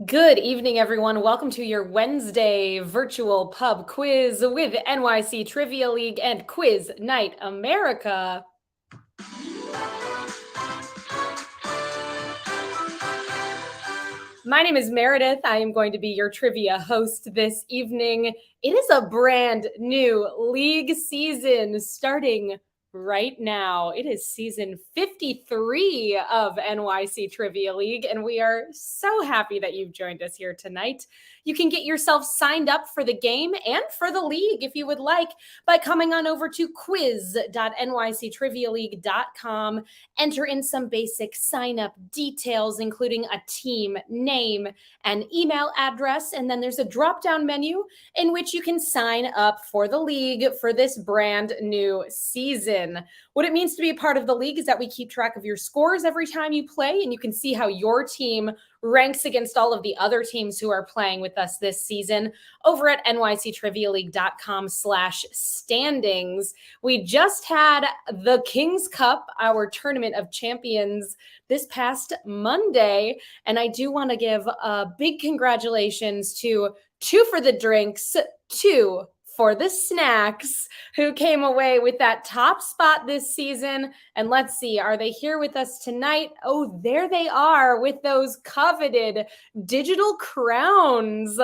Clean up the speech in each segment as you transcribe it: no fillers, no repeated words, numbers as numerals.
Good evening, everyone. Welcome to your Wednesday virtual pub quiz with NYC Trivia League and Quiz Night America. My name is Meredith. I am going to be your trivia host this evening. It is a brand new league season starting right now. It is season 53 of NYC Trivia League, and we are so happy that you've joined us here tonight. You can get yourself signed up for the game and for the league if you would like by coming on over to quiz.nyctrivialeague.com. Enter in some basic sign up details, including a team name and email address, and then there's a drop down menu in which you can sign up for the league for this brand new season. What it means to be a part of the league is that we keep track of your scores every time you play, and you can see how your team ranks against all of the other teams who are playing with us this season over at nyctrivialeague.com/standings. We just had the King's Cup, our tournament of champions, this past Monday, and I do want to give a big congratulations to Two for the Drinks, Two for the Snacks, who came away with that top spot this season. And let's see, are they here with us tonight? Oh, there they are with those coveted digital crowns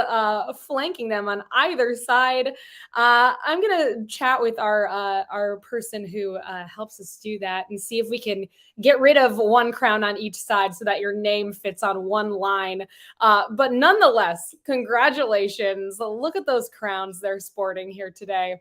flanking them on either side. I'm going to chat with our person who helps us do that and see if we can get rid of one crown on each side so that your name fits on one line. But nonetheless, congratulations. Look at those crowns they're sporting here today.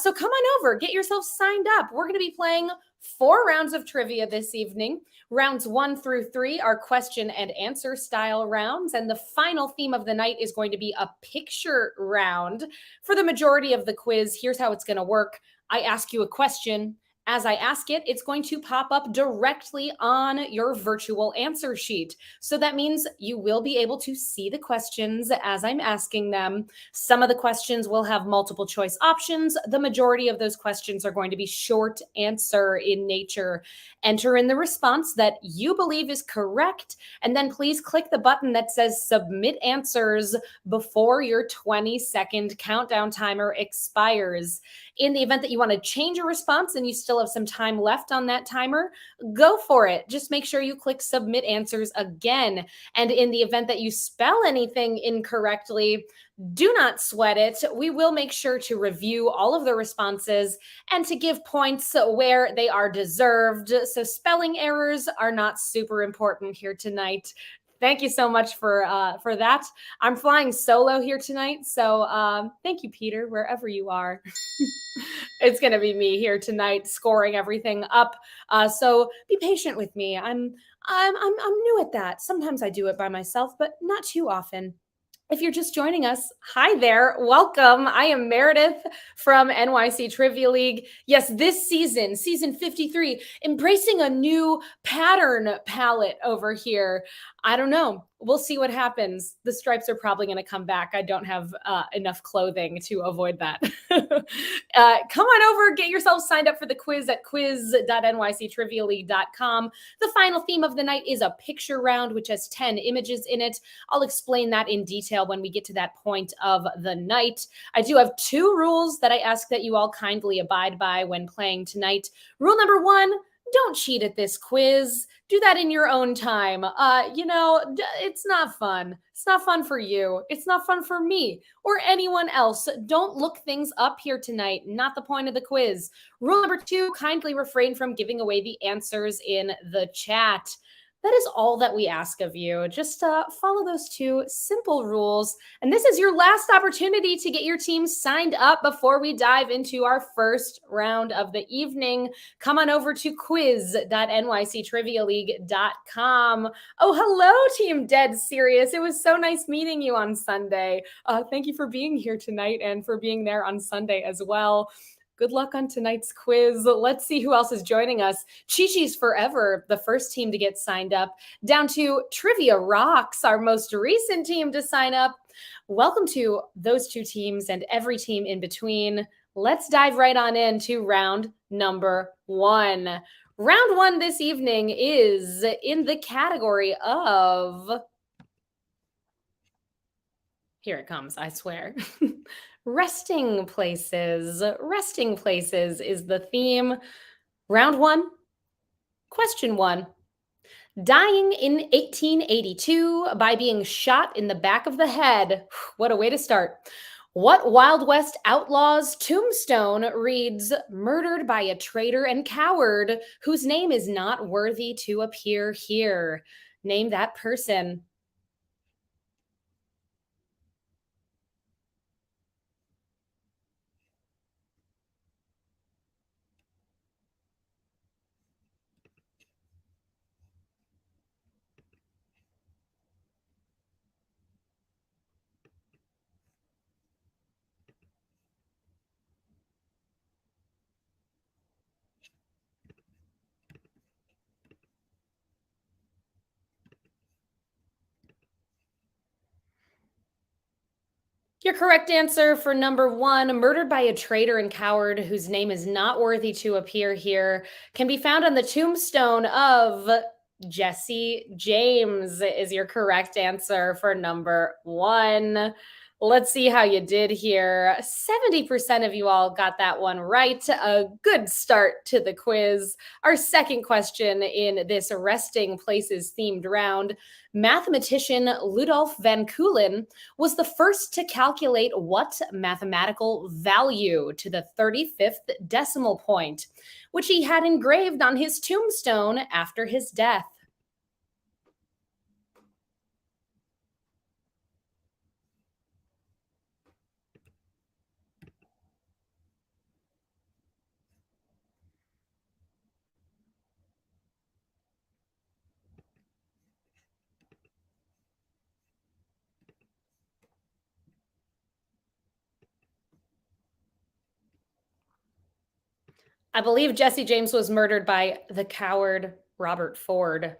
So come on over, get yourself signed up. We're going to be playing 4 rounds of trivia this evening. Rounds 1 through 3 are question and answer style rounds. And the final theme of the night is going to be a picture round. For the majority of the quiz, here's how it's going to work. I ask you a question. As I ask it, it's going to pop up directly on your virtual answer sheet. So that means you will be able to see the questions as I'm asking them. Some of the questions will have multiple choice options. The majority of those questions are going to be short answer in nature. Enter in the response that you believe is correct, and then please click the button that says submit answers before your 20-second countdown timer expires. In the event that you want to change a response and you still have some time left on that timer, go for it. Just make sure you click submit answers again. And in the event that you spell anything incorrectly, do not sweat it. We will make sure to review all of the responses and to give points where they are deserved. So spelling errors are not super important here tonight. Thank you so much for that. I'm flying solo here tonight, so thank you, Peter, wherever you are. It's going to be me here tonight, scoring everything up. So be patient with me. I'm new at that. Sometimes I do it by myself, but not too often. If you're just joining us, hi there, welcome. I am Meredith from NYC Trivia League. Yes, this season, season 53, embracing a new pattern palette over here. I don't know. We'll see what happens. The stripes are probably going to come back. I don't have enough clothing to avoid that. Come on over, get yourself signed up for the quiz at quiz.nyctrivialeague.com. The final theme of the night is a picture round, which has 10 images in it. I'll explain that in detail when we get to that point of the night. I do have 2 rules that I ask that you all kindly abide by when playing tonight. Rule number 1, don't cheat at this quiz. Do that in your own time. It's not fun. It's not fun for you. It's not fun for me or anyone else. Don't look things up here tonight. Not the point of the quiz. Rule number 2, kindly refrain from giving away the answers in the chat. That is all that we ask of you. Just follow those 2 simple rules. And this is your last opportunity to get your team signed up before we dive into our first round of the evening. Come on over to quiz.nyctrivialeague.com. Oh, hello, Team Dead Serious. It was so nice meeting you on Sunday. Thank you for being here tonight and for being there on Sunday as well. Good luck on tonight's quiz. Let's see who else is joining us. Chi-Chi's Forever, the first team to get signed up, down to Trivia Rocks, our most recent team to sign up. Welcome to those 2 teams and every team in between. Let's dive right on into round number 1. Round 1 this evening is in the category of Here it comes, I swear. Resting places. Resting places is the theme. Round one, question one. Dying in 1882 by being shot in the back of the head. What a way to start. What Wild West outlaw's tombstone reads, murdered by a traitor and coward whose name is not worthy to appear here? Name that person. Your correct answer for number one, murdered by a traitor and coward whose name is not worthy to appear here, can be found on the tombstone of Jesse James, is your correct answer for number one. Let's see how you did here. 70% of you all got that one right. A good start to the quiz. Our second question in this resting places themed round. Mathematician Ludolf van Keulen was the first to calculate what mathematical value to the 35th decimal point, which he had engraved on his tombstone after his death. I believe Jesse James was murdered by the coward Robert Ford.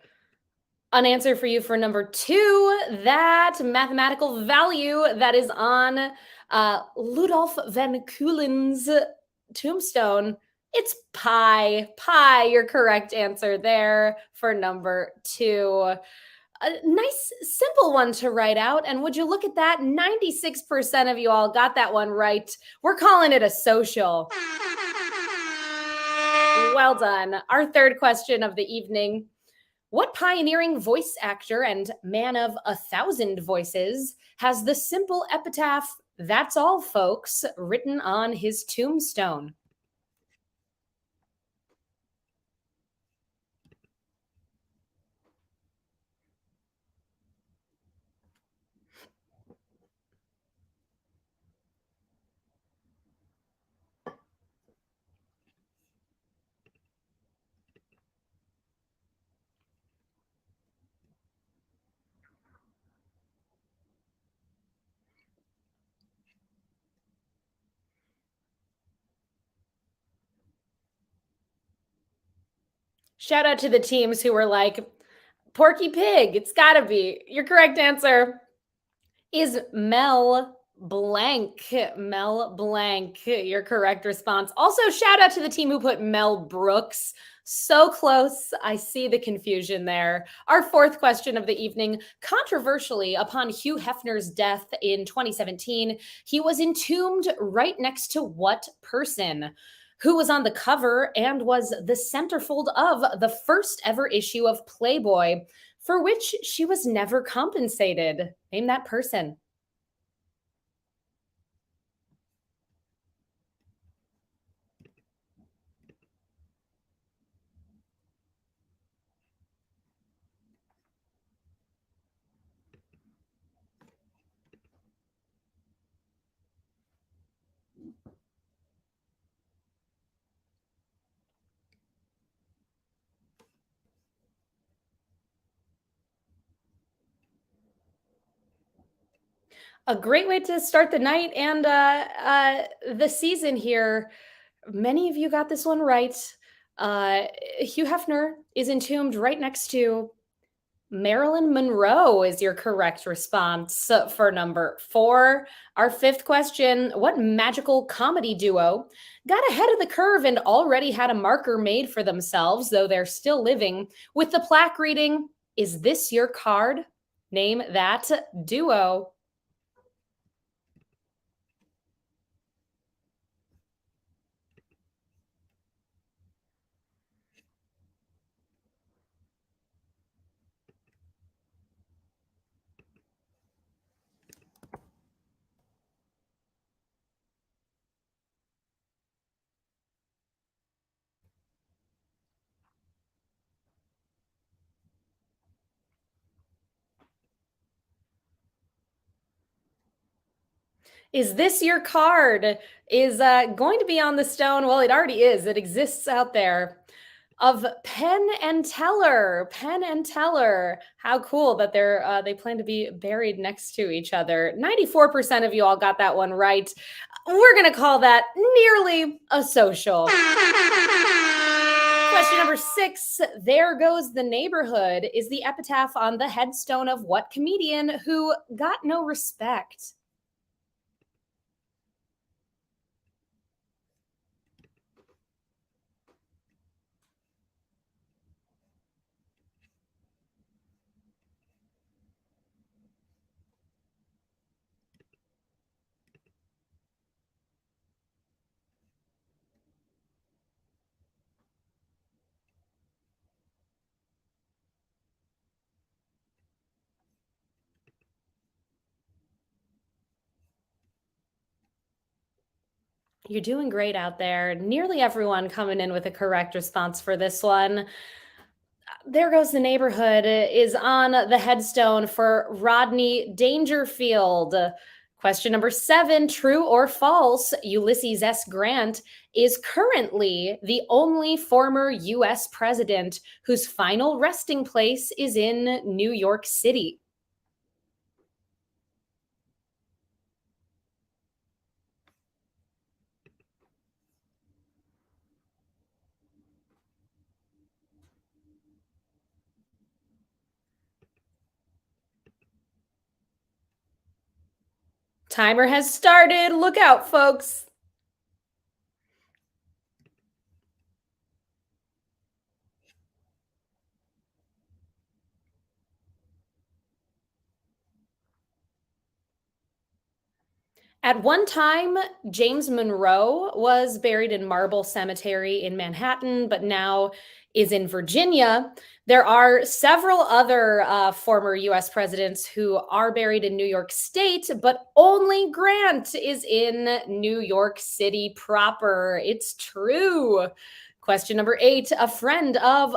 An answer for you for number two, that mathematical value that is on Ludolf van Keulen's tombstone. It's pi. Pi, your correct answer there for number two. A nice, simple one to write out. And would you look at that? 96% of you all got that one right. We're calling it a social. Well done. Our third question of the evening. What pioneering voice actor and man of 1,000 voices has the simple epitaph, "That's all, folks," written on his tombstone? Shout out to the teams who were like, Porky Pig, it's gotta be. Your correct answer is Mel Blanc. Mel Blanc, your correct response. Also, shout out to the team who put Mel Brooks. So close. I see the confusion there. Our fourth question of the evening. Controversially, upon Hugh Hefner's death in 2017, he was entombed right next to what person? Who was on the cover and was the centerfold of the first ever issue of Playboy, for which she was never compensated? Name that person. A great way to start the night and the season here. Many of you got this one right. Uh, Hugh Hefner is entombed right next to Marilyn Monroe, is your correct response for number four. Our fifth question. What magical comedy duo got ahead of the curve and already had a marker made for themselves, though they're still living, with the plaque reading, "Is this your card?" Name that duo. Is this your card? Is going to be on the stone. Well, it already is. It exists out there. Of Penn and Teller. Penn and Teller. How cool that they plan to be buried next to each other. 94% of you all got that one right. We're gonna call that nearly a social. Question number 6. There goes the neighborhood is the epitaph on the headstone of what comedian who got no respect? You're doing great out there. Nearly everyone coming in with a correct response for this one. There Goes the Neighborhood is on the headstone for Rodney Dangerfield. Question number 7. True or false? Ulysses S. Grant is currently the only former US president whose final resting place is in New York City. Timer has started. Look out, folks. At one time, James Monroe was buried in Marble Cemetery in Manhattan, but now is in Virginia. There are several other former US presidents who are buried in New York State, but only Grant is in New York City proper. It's true. Question number 8. A friend of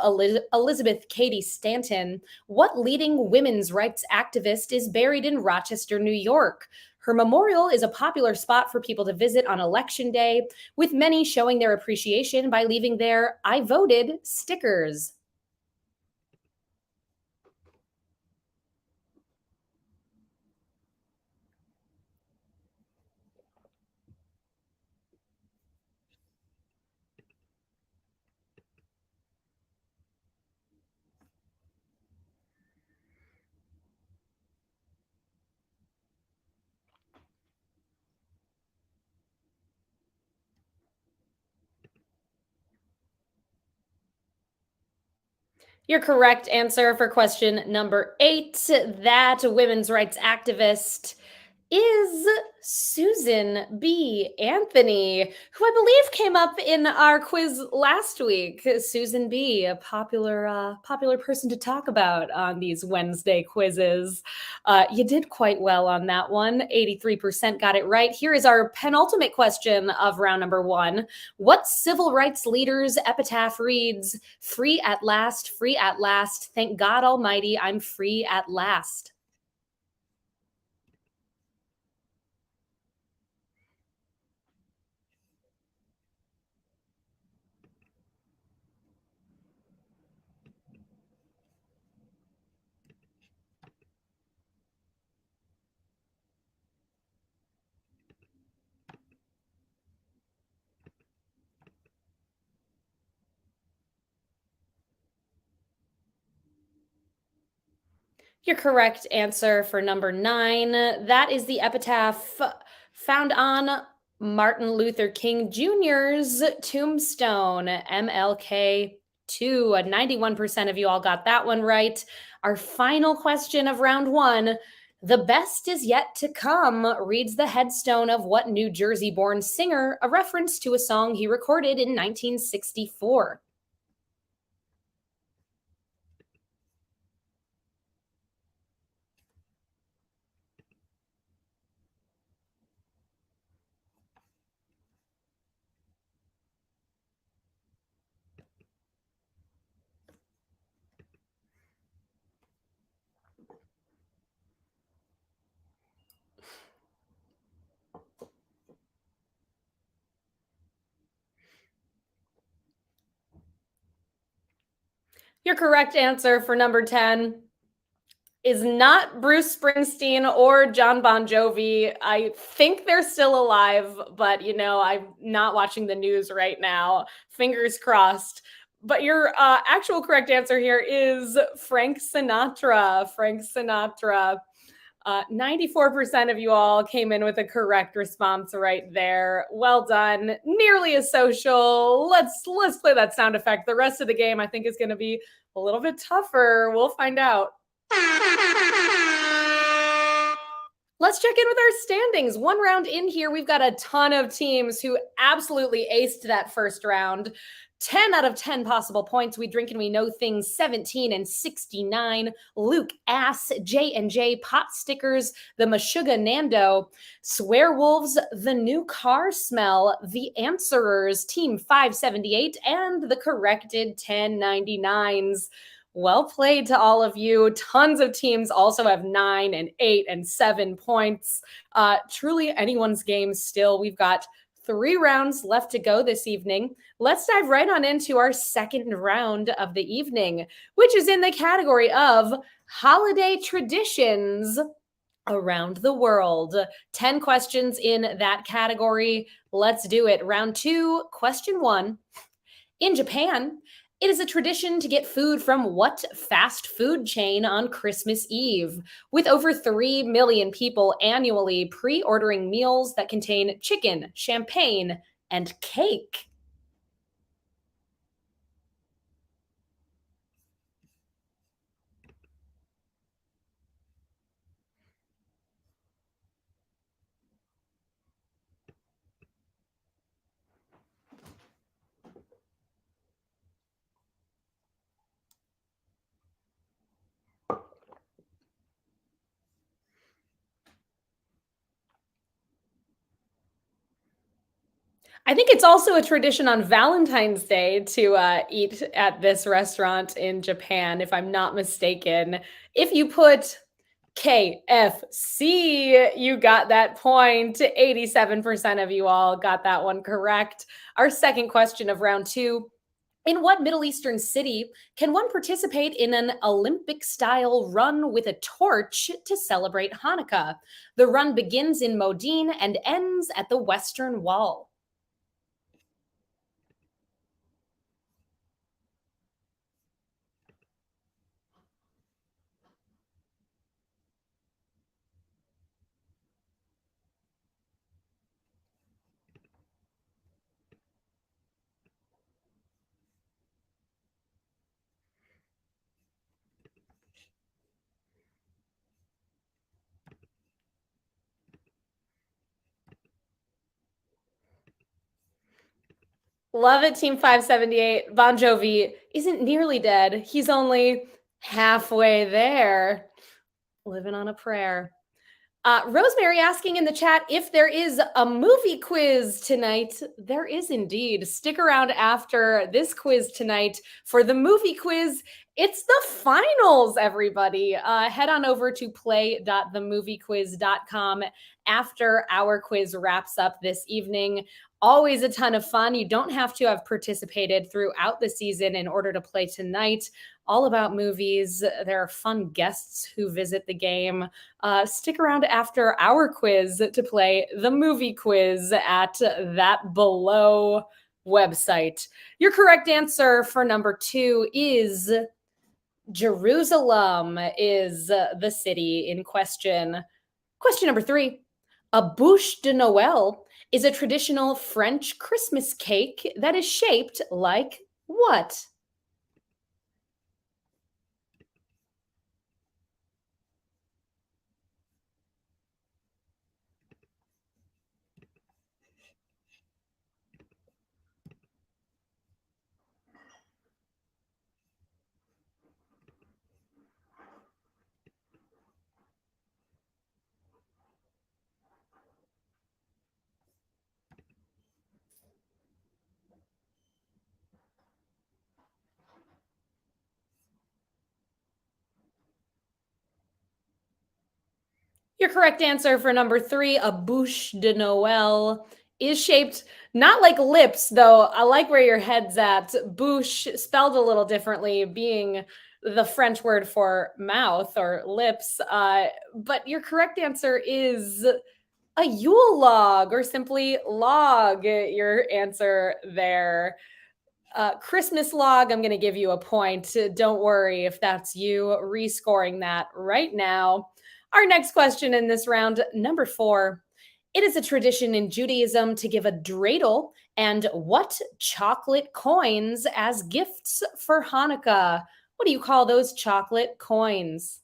Elizabeth Cady Stanton, what leading women's rights activist is buried in Rochester, New York? Her memorial is a popular spot for people to visit on Election Day, with many showing their appreciation by leaving their I voted stickers. Your correct answer for question number 8, that women's rights activist is Susan B. Anthony, who I believe came up in our quiz last week. Susan B., a popular person to talk about on these Wednesday quizzes. You did quite well on that one. 83% got it right. Here is our penultimate question of round number 1. What civil rights leader's epitaph reads, free at last, thank God Almighty, I'm free at last? Your correct answer for number 9, that is the epitaph found on Martin Luther King Jr.'s tombstone, MLK 2. 91% of you all got that one right. Our final question of round 1. The best is yet to come reads the headstone of what New Jersey born singer, a reference to a song he recorded in 1964. Your correct answer for number 10 is not Bruce Springsteen or John Bon Jovi. I think they're still alive, but I'm not watching the news right now. Fingers crossed. But your actual correct answer here is Frank Sinatra. Frank Sinatra. 94% of you all came in with a correct response right there. Well done. Nearly as social. Let's play that sound effect. The rest of the game I think is going to be a little bit tougher. We'll find out. Let's check in with our standings. One round in here, we've got a ton of teams who absolutely aced that first round. 10 out of 10 possible points. We drink and we know things. 17 and 69. Luke Ass, J&J, Pot Stickers, the Meshuggah Nando, Swearwolves, the New Car Smell, the Answerers, Team 578, and the Corrected 1099s. Well played to all of you. Tons of teams also have 9 and 8 and 7 points. Truly anyone's game still. We've got 3 rounds left to go this evening. Let's dive right on into our second round of the evening, which is in the category of holiday traditions around the world. 10 questions in that category. Let's do it. Round 2, question 1. In Japan, it is a tradition to get food from what fast food chain on Christmas Eve, with over 3 million people annually pre-ordering meals that contain chicken, champagne, and cake? I think it's also a tradition on Valentine's Day to eat at this restaurant in Japan, if I'm not mistaken. If you put KFC, you got that point. 87% of you all got that one correct. Our second question of round 2. In what Middle Eastern city can one participate in an Olympic style run with a torch to celebrate Hanukkah? The run begins in Modine and ends at the Western Wall. Love it, Team 578. Bon Jovi isn't nearly dead. He's only halfway there. Living on a prayer. Rosemary asking in the chat if there is a movie quiz tonight. There is indeed. Stick around after this quiz tonight for the movie quiz. It's the finals, everybody. Head on over to play.themoviequiz.com after our quiz wraps up this evening. Always a ton of fun. You don't have to have participated throughout the season in order to play tonight. All about movies. There are fun guests who visit the game. Stick around after our quiz to play the movie quiz at that below website. Your correct answer for number 2 is Jerusalem, is the city in question. Question number 3. A bûche de Noël is a traditional French Christmas cake that is shaped like what? Your correct answer for number 3, a bûche de Noël, is shaped not like lips, though. I like where your head's at. Bouche, spelled a little differently, being the French word for mouth or lips. But your correct answer is a Yule log, or simply log. Your answer there. Christmas log, I'm going to give you a point. Don't worry if that's you rescoring that right now. Our next question in this round, number 4. It is a tradition in Judaism to give a dreidel and what chocolate coins as gifts for Hanukkah? What do you call those chocolate coins?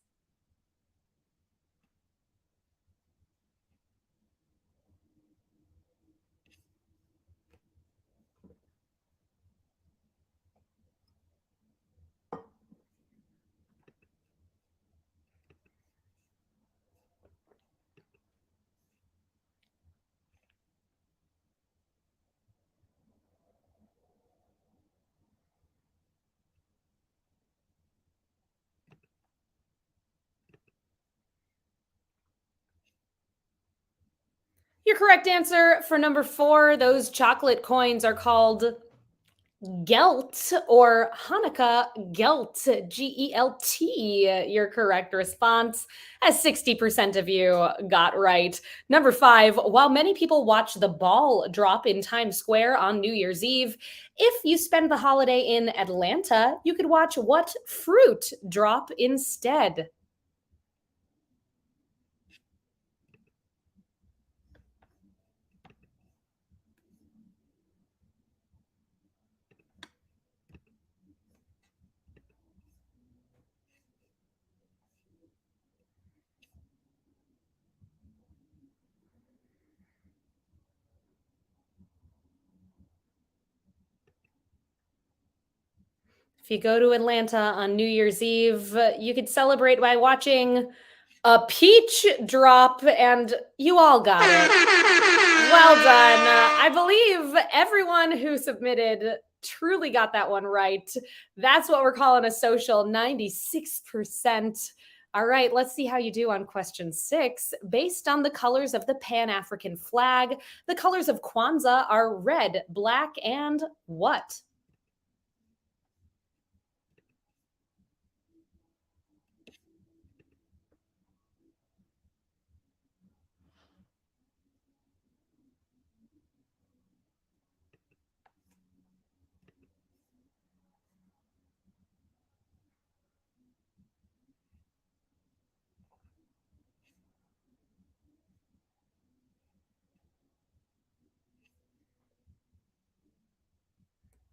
Your correct answer for number 4, those chocolate coins are called Gelt or Hanukkah Gelt, Gelt. Your correct response, as 60% of you got right. Number 5, while many people watch the ball drop in Times Square on New Year's Eve, if you spend the holiday in Atlanta, you could watch what fruit drop instead? If you go to Atlanta on New Year's Eve, you could celebrate by watching a peach drop, and you all got it. Well done. I believe everyone who submitted truly got that one right. That's what we're calling a social 96%. All right, let's see how you do on question 6. Based on the colors of the Pan African flag, the colors of Kwanzaa are red, black, and what?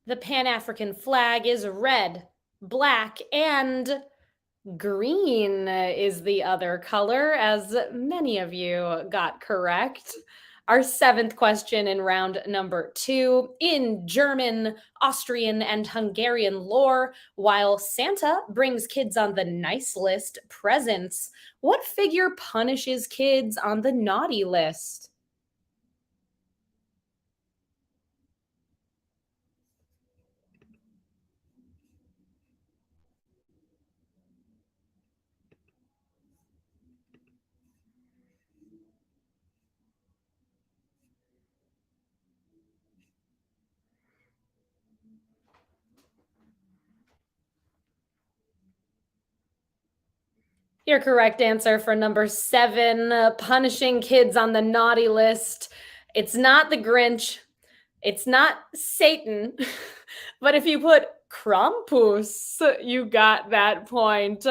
The Pan African flag is red, black, and green is the other color, as many of you got correct. Our 7th question in round number 2. In German, Austrian, and Hungarian lore, while Santa brings kids on the nice list presents, what figure punishes kids on the naughty list? Your correct answer for number 7, punishing kids on the naughty list. It's not the Grinch. It's not Satan. But if you put Krampus, you got that point.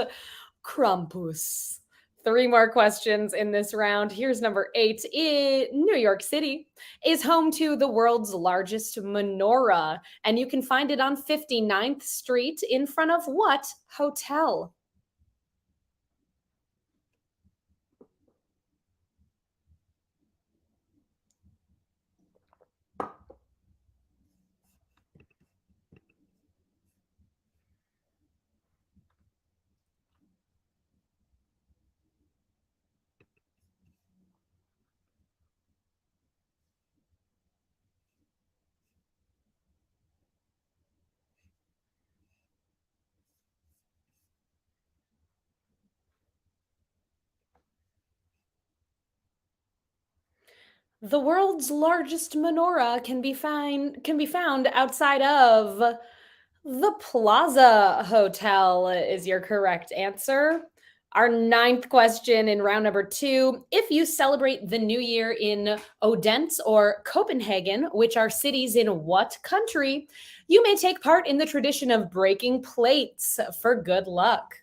Krampus. 3 more questions in this round. Here's number 8. New York City is home to the world's largest menorah, and you can find it on 59th Street in front of what hotel? The world's largest menorah can be found outside of the Plaza Hotel is your correct answer. Our ninth question in round number two. If you celebrate the new year in Odense or Copenhagen, which are cities in what country, you may take part in the tradition of breaking plates for good luck.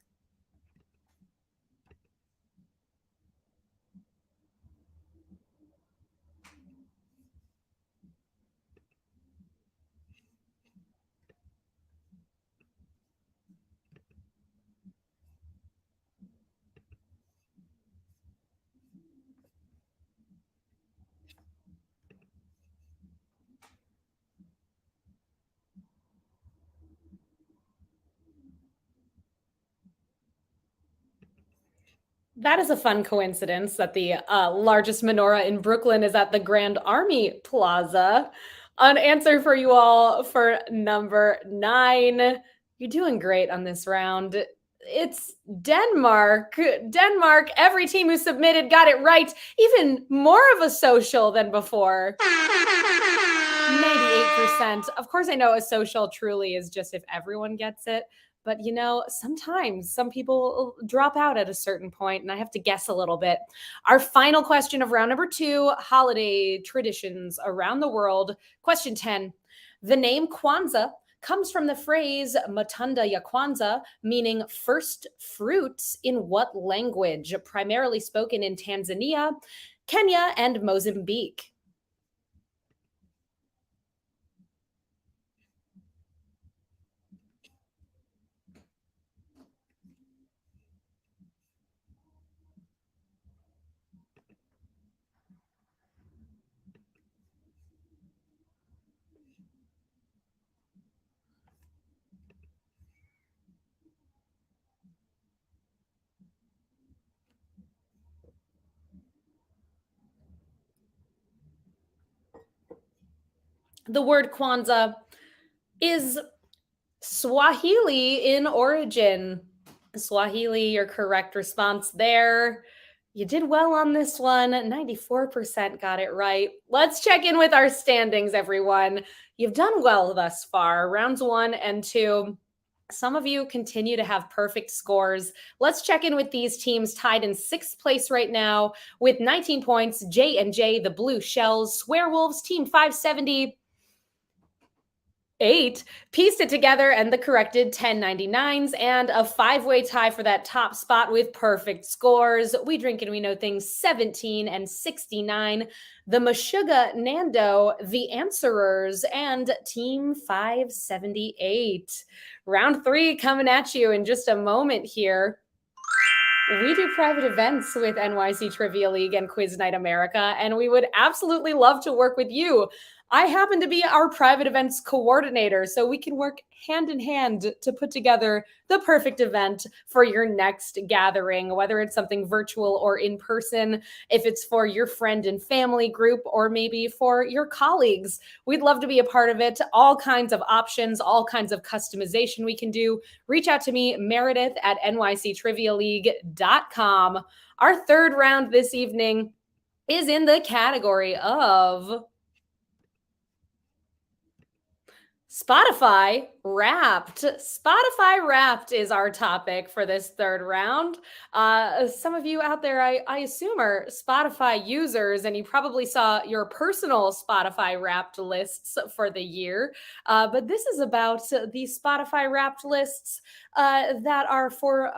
That is a fun coincidence that the largest menorah in Brooklyn is at the Grand Army Plaza. An answer for you all for number nine. You're doing great on this round. It's Denmark. Denmark, every team who submitted got it right. Even more of a social than before. 98%. Of course, I know a social truly is just if everyone gets it. But sometimes some people drop out at a certain point, and I have to guess a little bit. Our final question of round number two, holiday traditions around the world. Question 10. The name Kwanzaa comes from the phrase Matunda ya Kwanzaa, meaning first fruits in what language? Primarily spoken in Tanzania, Kenya, and Mozambique. The word Kwanzaa is Swahili in origin. Swahili, your correct response there. You did well on this one. 94% got it right. Let's check in with our standings, everyone. You've done well thus far. Rounds one and two. Some of you continue to have perfect scores. Let's check in with these teams tied in sixth place right now with 19 points. J&J, the Blue Shells, Swearwolves, Team 570, eight, pieced it together and the corrected 1099s, and a five-way tie for that top spot with perfect scores. We Drink and We Know Things 17 and 69, the Meshuggah Nando, the Answerers, and Team 578. Round three coming at you in just a moment here. We do private events with NYC Trivia League and Quiz Night America, and we would absolutely love to work with you. I happen to be our private events coordinator, so we can work hand in hand to put together the perfect event for your next gathering, whether it's something virtual or in person, if it's for your friend and family group, or maybe for your colleagues. We'd love to be a part of it. All kinds of options, all kinds of customization we can do. Reach out to me, Meredith at nyctrivialeague.com. Our third round this evening is in the category of Spotify Wrapped. Spotify Wrapped is our topic for this third round. Some of you out there, I assume, are Spotify users, and you probably saw your personal Spotify Wrapped lists for the year. But this is about the Spotify Wrapped lists that are for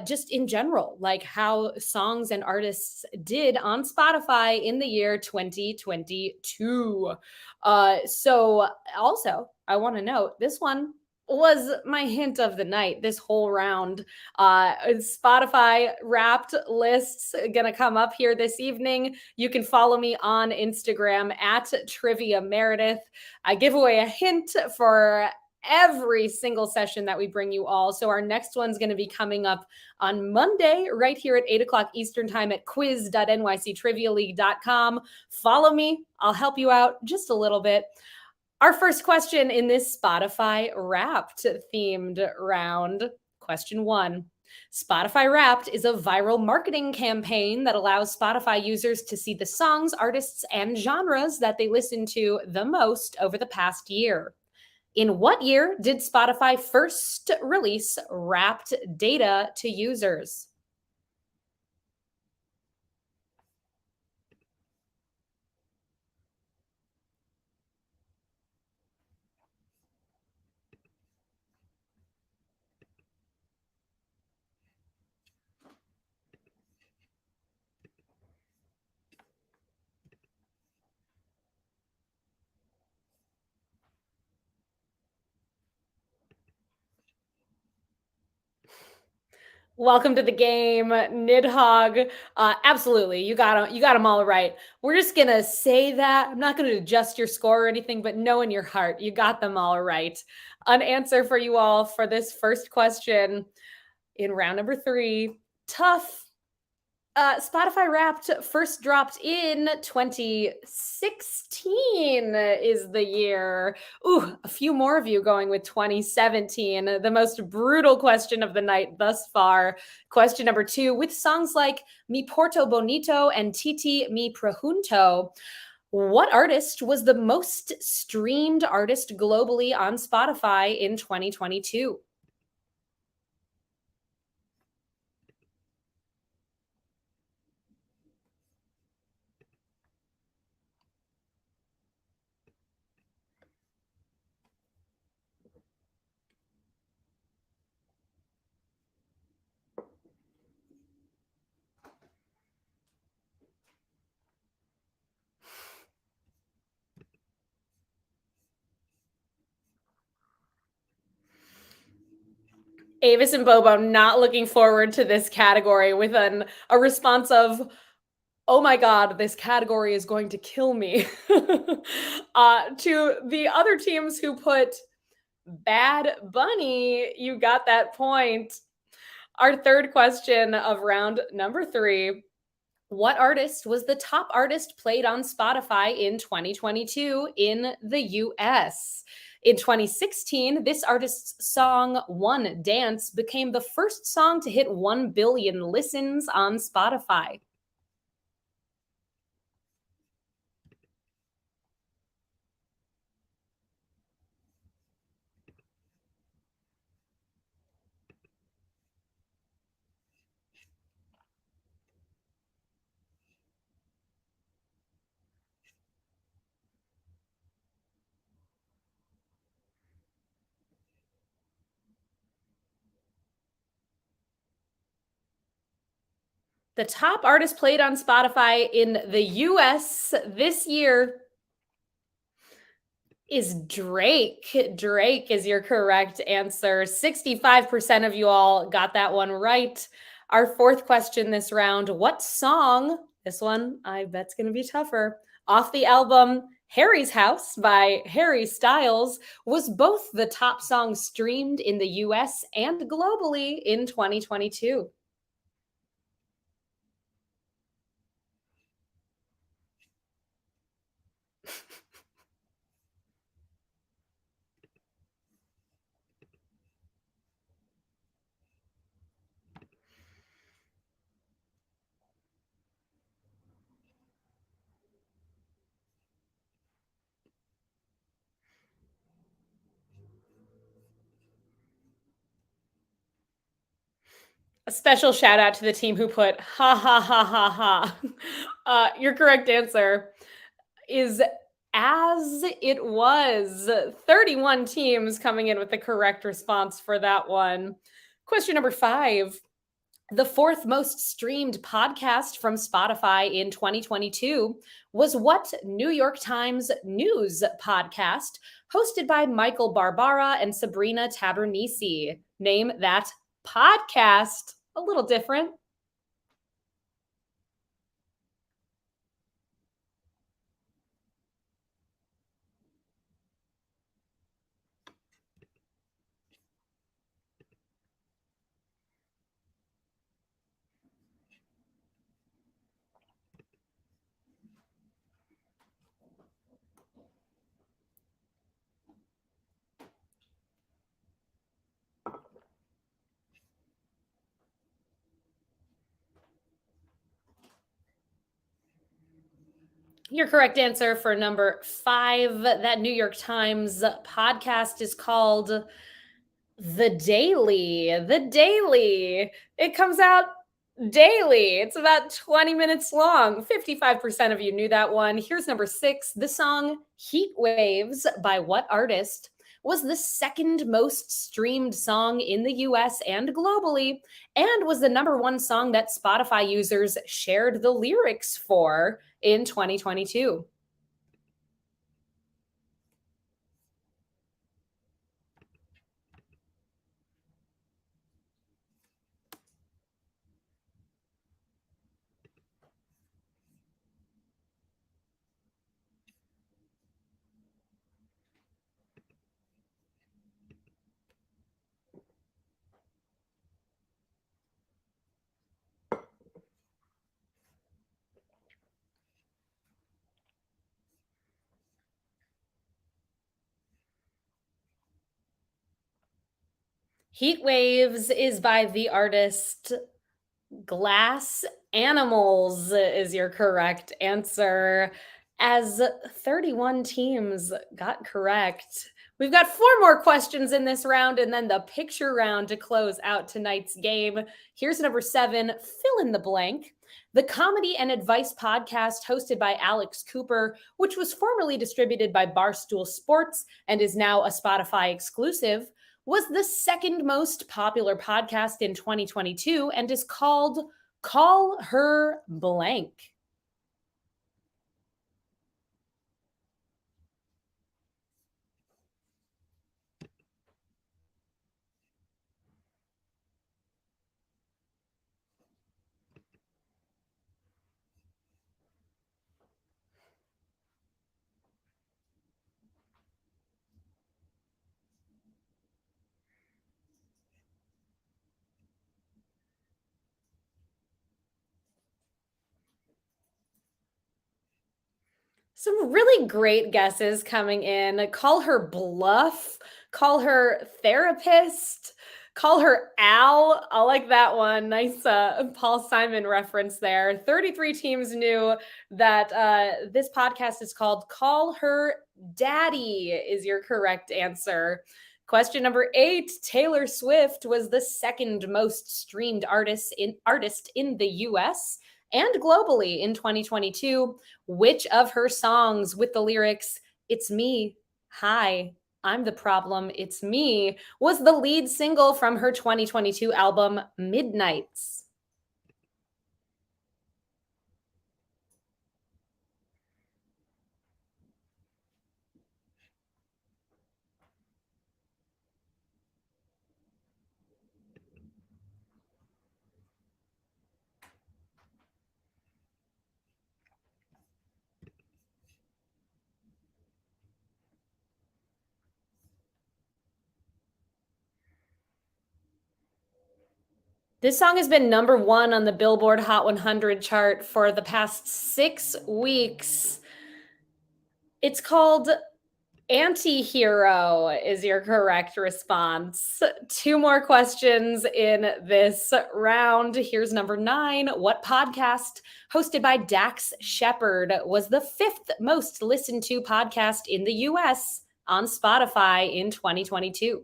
just in general, like how songs and artists did on Spotify in the year 2022. So also, I want to note this one was my hint of the night this whole round. Spotify Wrapped lists gonna come up here this evening. You can follow me on Instagram at Trivia Meredith. I give away a hint for every single session that we bring you all. So our next one's going to be coming up on Monday, right here at 8 o'clock Eastern time at quiz.nyctrivialeague.com. Follow me. I'll help you out just a little bit. Our first question in this Spotify Wrapped themed round. Question one. Spotify Wrapped is a viral marketing campaign that allows Spotify users to see the songs, artists, and genres that they listen to the most over the past year. In what year did Spotify first release Wrapped data to users? Welcome to the game, Nidhogg. Absolutely, you got them all right. We're just gonna say that. I'm not gonna adjust your score or anything, but know in your heart you got them all right. An answer for you all for this first question in round number 3. Tough. Spotify Wrapped first dropped in 2016 is the year. Ooh, a few more of you going with 2017. The most brutal question of the night thus far. Question number 2. With songs like Mi Porto Bonito and Titi Mi Prejunto, what artist was the most streamed artist globally on Spotify in 2022? Avis and Bobo not looking forward to this category with a response of, oh my God, this category is going to kill me. To the other teams who put Bad Bunny, you got that point. Our third question of round number 3. What artist was the top artist played on Spotify in 2022 in the US? In 2016, this artist's song One Dance became the first song to hit 1 billion listens on Spotify. The top artist played on Spotify in the US this year is Drake. Drake is your correct answer. 65% of you all got that one right. Our fourth question this round. What song, this one I bet's going to be tougher, off the album Harry's House by Harry Styles was both the top song streamed in the US and globally in 2022? A special shout out to the team who put ha ha ha ha ha. Your correct answer is As It Was. 31 teams coming in with the correct response for that one. Question number 5. The fourth most streamed podcast from Spotify in 2022 was what New York Times news podcast hosted by Michael Barbara and Sabrina Tabernisi? Name that podcast. A little different. Your correct answer for number 5. That New York Times podcast is called The Daily. The Daily. It comes out daily. It's about 20 minutes long. 55% of you knew that one. Here's number 6. The song Heat Waves by what artist was the second most streamed song in the US and globally, and was the number 1 song that Spotify users shared the lyrics for in 2022? Heat Waves is by the artist Glass Animals is your correct answer, as 31 teams got correct. We've got 4 more questions in this round and then the picture round to close out tonight's game. Here's number 7, fill in the blank. The comedy and advice podcast hosted by Alex Cooper, which was formerly distributed by Barstool Sports and is now a Spotify exclusive, was the second most popular podcast in 2022 and is called Call Her Blank. Some really great guesses coming in. Call her bluff, call her therapist, call her Al. I like that one. Nice Paul Simon reference there. 33 teams knew that this podcast is called Call Her Daddy, is your correct answer. Question number 8, Taylor Swift was the second most streamed artist in the US and globally in 2022. Which of her songs with the lyrics, "It's me, hi, I'm the problem, it's me," was the lead single from her 2022 album, Midnights? This song has been number 1 on the Billboard Hot 100 chart for the past 6 weeks. It's called Anti-hero is your correct response. 2 more questions in this round. Here's number 9. What podcast hosted by Dax Shepard was the 5th most listened to podcast in the US on Spotify in 2022?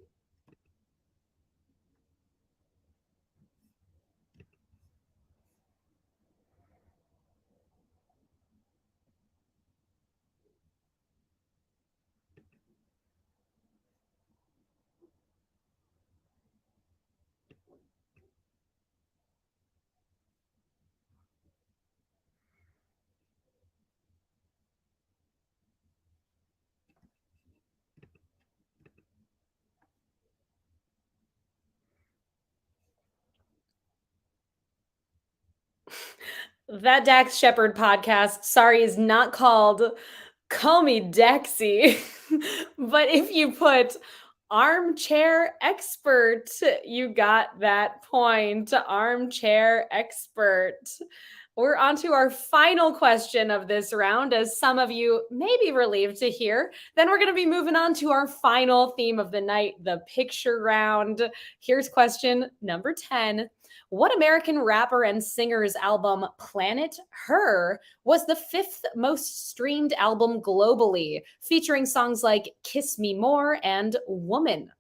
That Dax Shepard podcast, sorry, is not called Call Me Dexy. But if you put armchair expert, you got that point. Armchair expert. We're on to our final question of this round, as some of you may be relieved to hear. Then we're going to be moving on to our final theme of the night, the picture round. Here's question number 10. What American rapper and singer's album, Planet Her, was the fifth most streamed album globally, featuring songs like Kiss Me More and Woman?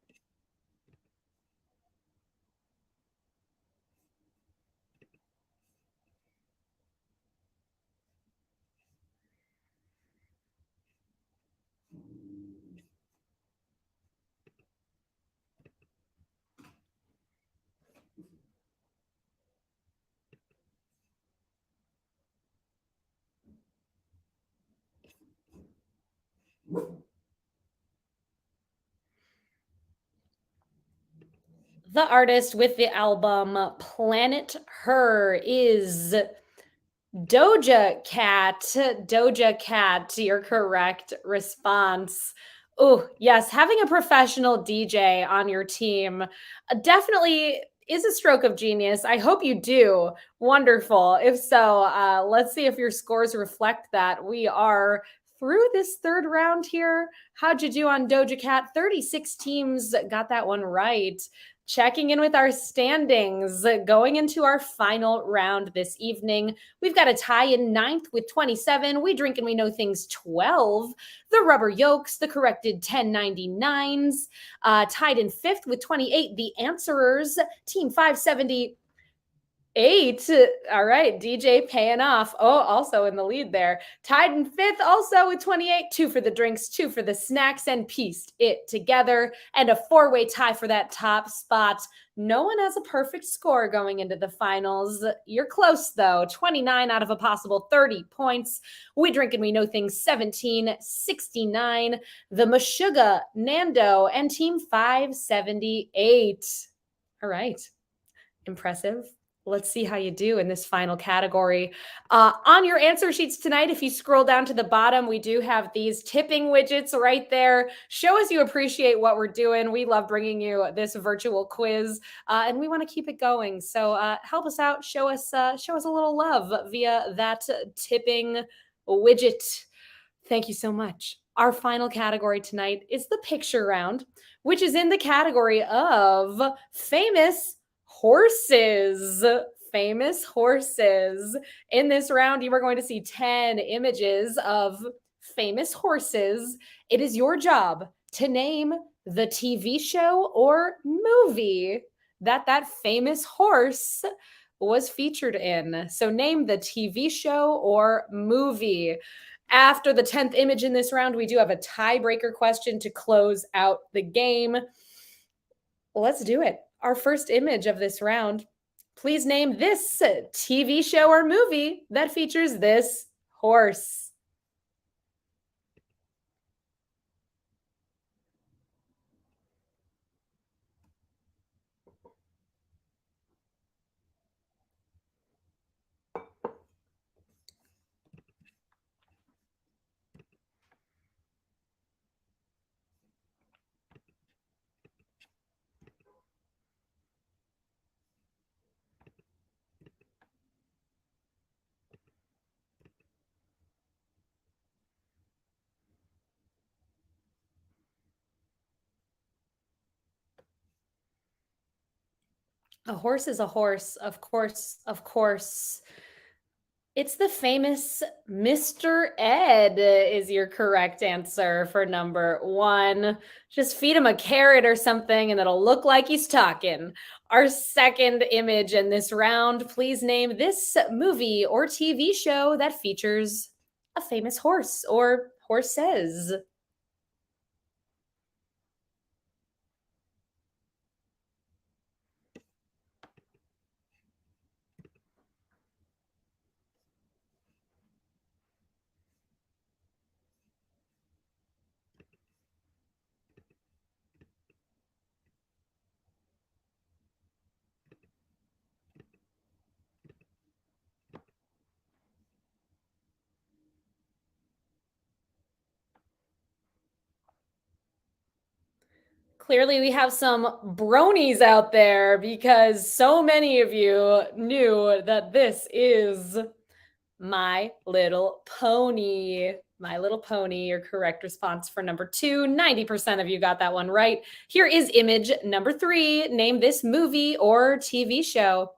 The artist with the album Planet Her is Doja Cat. Doja Cat, your correct response. Oh, yes, having a professional DJ on your team definitely is a stroke of genius. I hope you do. Wonderful. If so, let's see if your scores reflect that. We are through this third round here. How'd you do on Doja Cat? 36 teams got that one right. Checking in with our standings going into our final round this evening. We've got a tie in ninth with 27. We drink and we know things 12. The rubber yolks, the corrected 1099s. Tied in fifth with 28. The answerers, team 570. Eight. All right. DJ paying off. Oh, also in the lead there. Tied in fifth, also with 28. Two for the drinks, two for the snacks, and pieced it together. And a four-way tie for that top spot. No one has a perfect score going into the finals. You're close, though. 29 out of a possible 30 points. We drink and we know things 1769. The Meshuggah, Nando, and Team 578. All right. Impressive. Let's see how you do in this final category. On your answer sheets tonight, if you scroll down to the bottom, we do have these tipping widgets right there. Show us you appreciate what we're doing. We love bringing you this virtual quiz, and we want to keep it going. So help us out. Show us a little love via that tipping widget. Thank you so much. Our final category tonight is the picture round, which is in the category of famous horses. Famous horses. In this round, you are going to see 10 images of famous horses. It is your job to name the TV show or movie that famous horse was featured in. So name the TV show or movie. After the 10th image in this round, we do have a tiebreaker question to close out the game. Let's do it. Our first image of this round. Please name this TV show or movie that features this horse. A horse is a horse, of course, of course. It's the famous Mr. Ed is your correct answer for number one. Just feed him a carrot or something and it'll look like he's talking. Our second image in this round, please name this movie or TV show that features a famous horse or horses. Clearly, we have some bronies out there because so many of you knew that this is My Little Pony. My Little Pony, your correct response for number two. 90% of you got that one right. Here is image number three. Name this movie or TV show.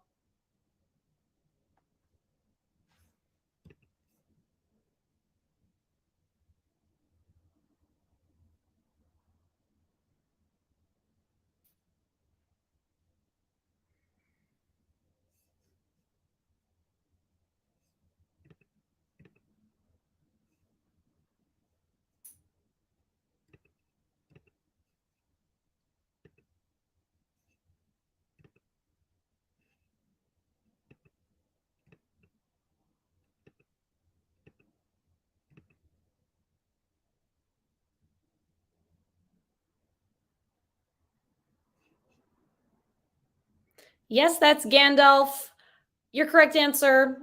Yes, that's Gandalf. Your correct answer.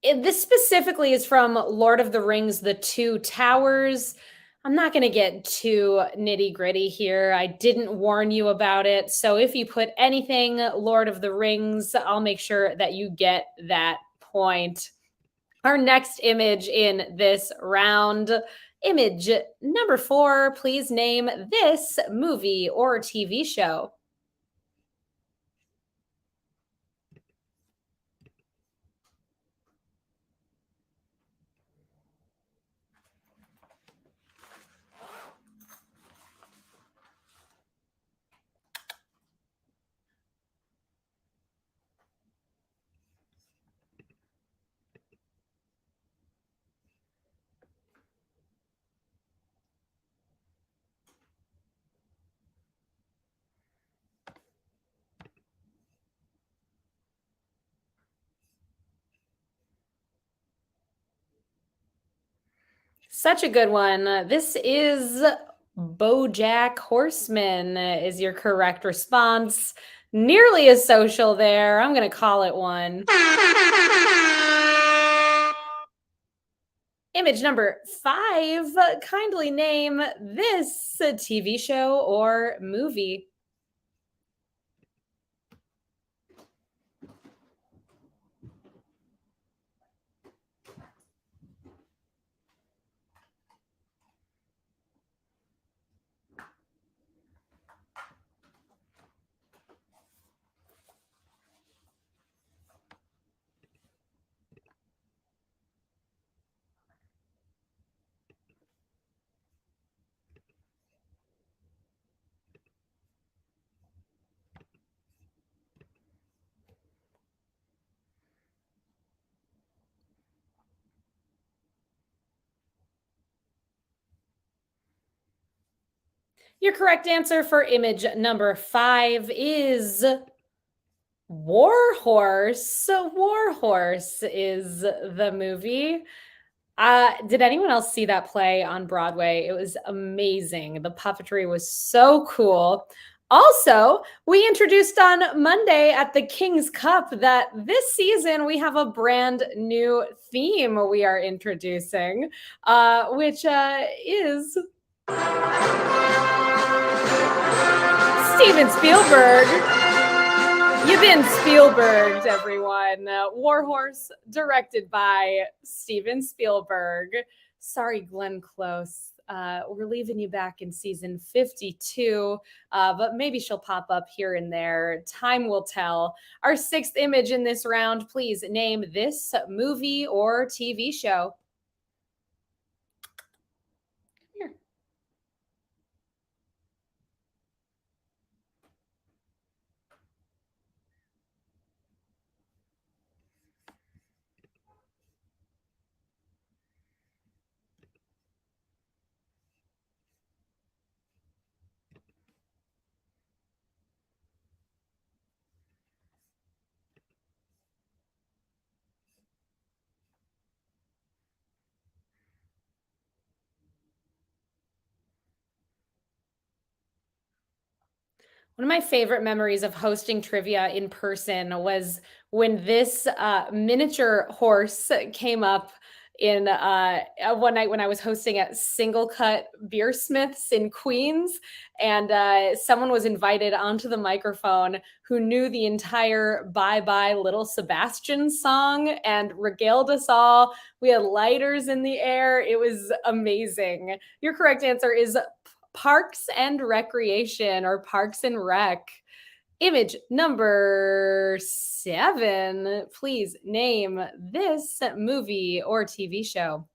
This specifically is from Lord of the Rings, The Two Towers. I'm not going to get too nitty gritty here. I didn't warn you about it. So if you put anything Lord of the Rings, I'll make sure that you get that point. Our next image in this round, image number four. Please name this movie or TV show. Such a good one. This is BoJack Horseman is your correct response. Nearly as social there. I'm going to call it one. Image number five. Kindly name this TV show or movie. Your correct answer for image number five is Warhorse. Warhorse is the movie. Did anyone else see that play on Broadway? It was amazing. The puppetry was so cool. Also, we introduced on Monday at the King's Cup that this season we have a brand new theme we are introducing, which is Steven Spielberg. You've been Spielberged, everyone. Warhorse, directed by Steven Spielberg. Sorry, Glenn Close. We're leaving you back in season 52, but maybe she'll pop up here and there. Time will tell. Our sixth image in this round, please name this movie or TV show. Here. One of my favorite memories of hosting trivia in person was when this miniature horse came up in one night when I was hosting at Single Cut Beersmiths in Queens, and someone was invited onto the microphone who knew the entire Bye Bye Little Sebastian song and regaled us all. We had lighters in the air. It was amazing. Your correct answer is Parks and Recreation, or Parks and Rec. Image number 7. Please name this movie or TV show.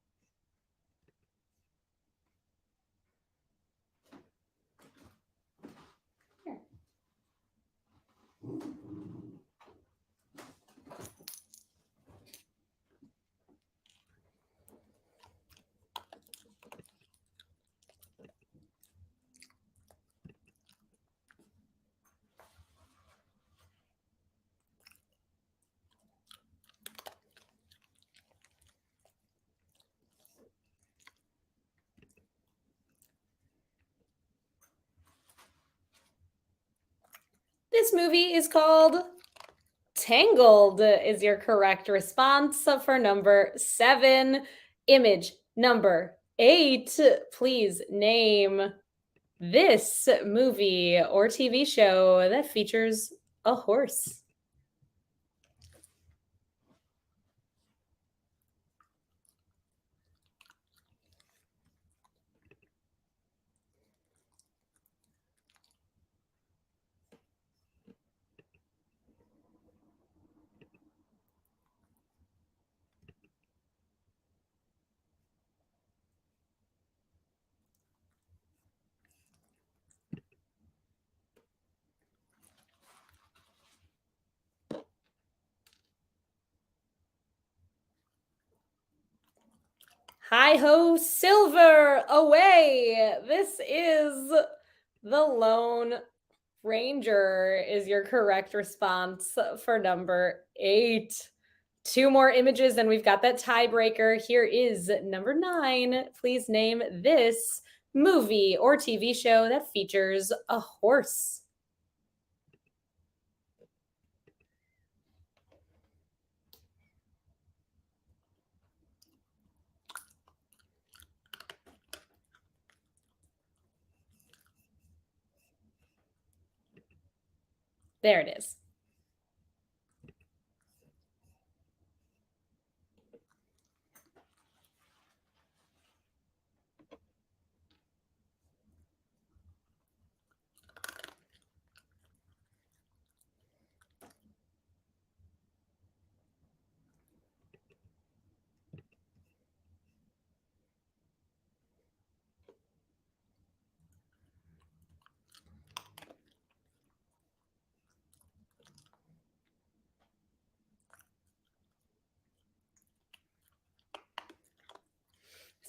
This movie is called Tangled, is your correct response for number 7. Image number 8. Please name this movie or TV show that features a horse. Hi ho, silver away. This is The Lone Ranger, is your correct response for number 8. 2 more images, and we've got that tiebreaker. Here is number 9. Please name this movie or TV show that features a horse. There it is.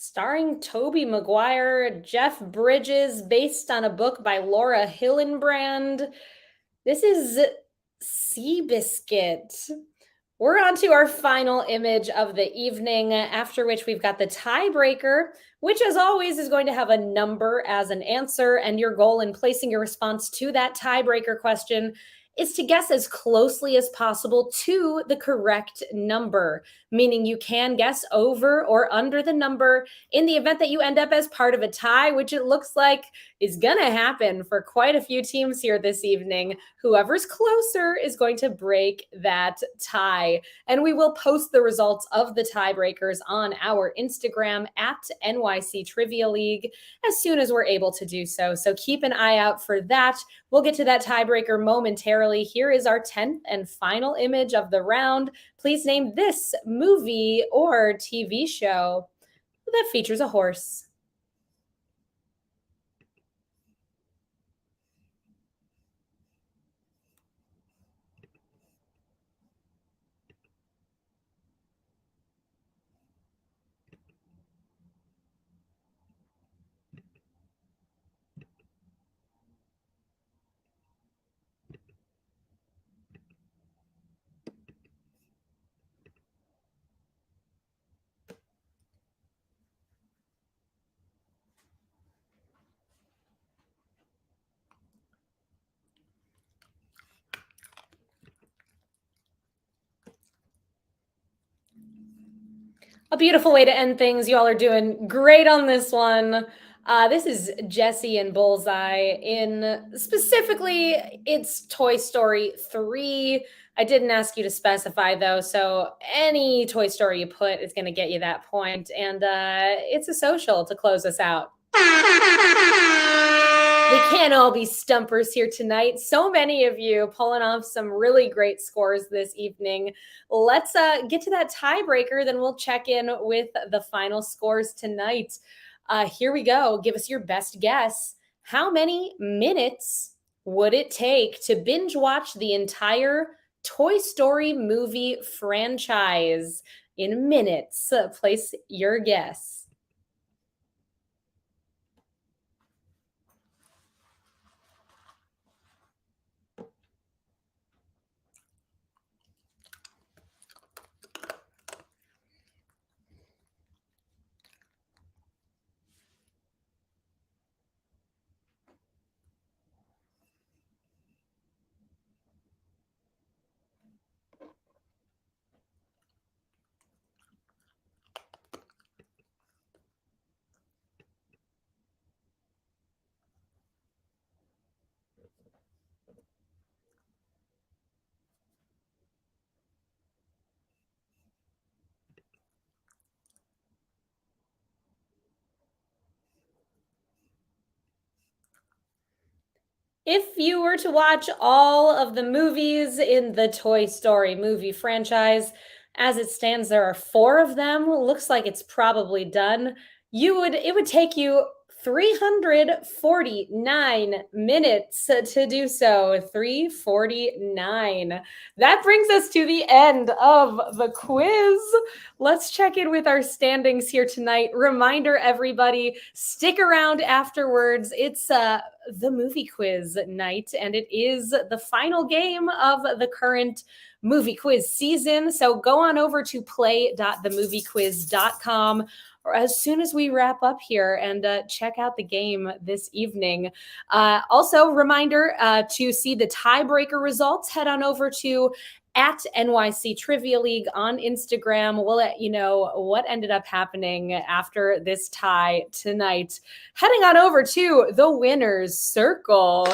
Starring Tobey Maguire, Jeff Bridges, based on a book by Laura Hillenbrand. This is Seabiscuit. We're on to our final image of the evening, after which we've got the tiebreaker, which as always is going to have a number as an answer. And your goal in placing your response to that tiebreaker question is to guess as closely as possible to the correct number, meaning you can guess over or under the number in the event that you end up as part of a tie, which it looks like is going to happen for quite a few teams here this evening. Whoever's closer is going to break that tie. And we will post the results of the tiebreakers on our Instagram at NYC Trivia League as soon as we're able to do so. So keep an eye out for that. We'll get to that tiebreaker momentarily. Here is our 10th and final image of the round. Please name this movie or TV show that features a horse. A beautiful way to end things. You all are doing great on this one. This is Jesse and Bullseye. In specifically, it's Toy Story 3. I didn't ask you to specify though, so any Toy Story you put is going to get you that point. And it's a social to close us out. We can't all be stumpers here tonight. So many of you pulling off some really great scores this evening. Let's get to that tiebreaker, then we'll check in with the final scores tonight. Here we go. Give us your best guess. How many minutes would it take to binge watch the entire Toy Story movie franchise in minutes? Place your guess. If you were to watch all of the movies in the Toy Story movie franchise, as it stands, there are 4 of them. Looks like it's probably done. It would take you 349 minutes to do so. 349. That brings us to the end of the quiz. Let's check in with our standings here tonight. Reminder, everybody, stick around afterwards. It's the movie quiz night, and it is the final game of the current movie quiz season. So go on over to play.themoviequiz.com or as soon as we wrap up here and check out the game this evening. Also, reminder to see the tiebreaker results, head on over to at NYC Trivia League on Instagram. We'll let you know what ended up happening after this tie tonight. Heading on over to the winner's circle.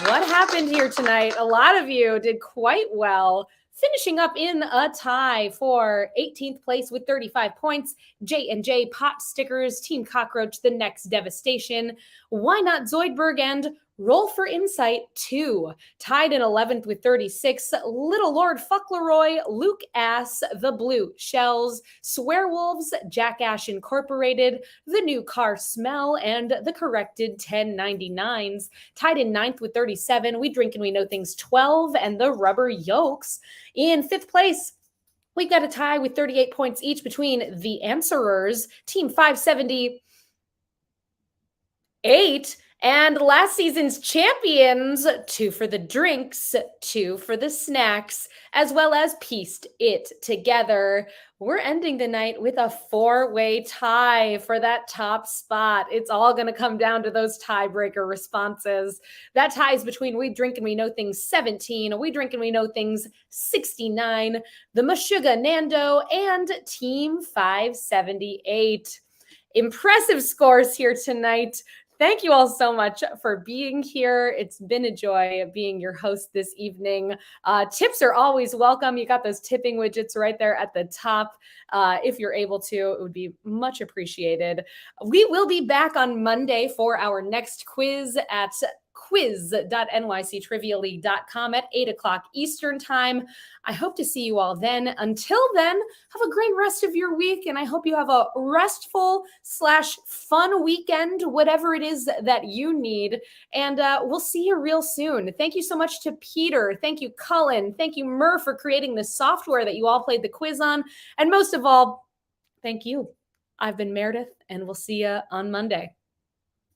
What happened here tonight? A lot of you did quite well. Finishing up in a tie for 18th place with 35 points, J&J Pot Stickers, Team Cockroach, The Next Devastation, Why Not Zoidberg, and Roll for Insight 2. Tied in 11th with 36, Little Lord Fuckleroy, Luke Ass, The Blue Shells, Swearwolves, Jackash Incorporated, The New Car Smell, and The Corrected 1099s. Tied in 9th with 37, We Drink and We Know Things 12, and The Rubber Yolks. In 5th place, we've got a tie with 38 points each between The Answerers, Team 578, and last season's champions, 2 for the drinks, 2 for the snacks, as well as pieced it together. We're ending the night with a 4-way tie for that top spot. It's all going to come down to those tiebreaker responses. That tie is between We Drink and We Know Things 17, We Drink and We Know Things 69, the Meshuggah Nando, and Team 578. Impressive scores here tonight. Thank you all so much for being here. It's been a joy being your host this evening. Tips are always welcome. You got those tipping widgets right there at the top. If you're able to, it would be much appreciated. We will be back on Monday for our next quiz at quiz.nyctrivialeague.com at 8 o'clock Eastern time. I hope to see you all then. Until then, have a great rest of your week, and I hope you have a restful/fun weekend, whatever it is that you need. And we'll see you real soon. Thank you so much to Peter. Thank you, Cullen. Thank you, Murr, for creating the software that you all played the quiz on. And most of all, thank you. I've been Meredith, and we'll see you on Monday.